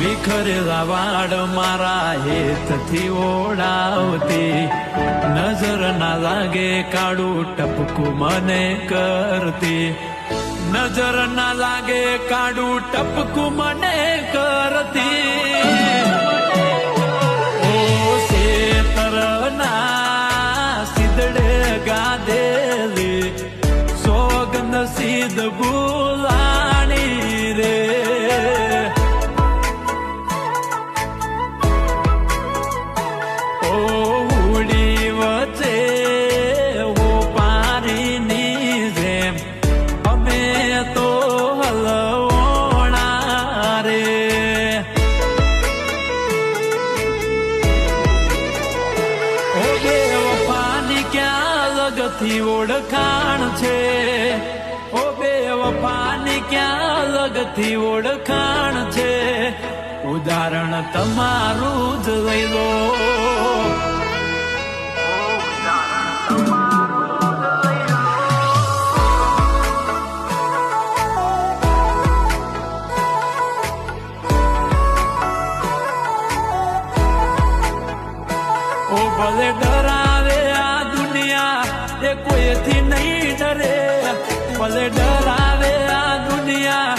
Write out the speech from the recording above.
વિખરેલા વાળ મારા હેતથી ઓળાવતી, નજર ના લાગે કાળું ટપકું મને કરતી, નજર ના લાગે કાળું ટપકું મને કરતી. ઓ શેતરના સિદડે ગાધેલી સોગંદ સીધ ભૂલાણી રે. થી ઓળખાણ છે ઓ બેવફાની ક્યાં લગથી ઓળખાણ છે, ઉદાહરણ તમારું જ લઈ લો. ઓ ભલે ડરાવે આ દુનિયા એ કોઈથી નહીં ડરે, ભલે ડરાવે આ દુનિયા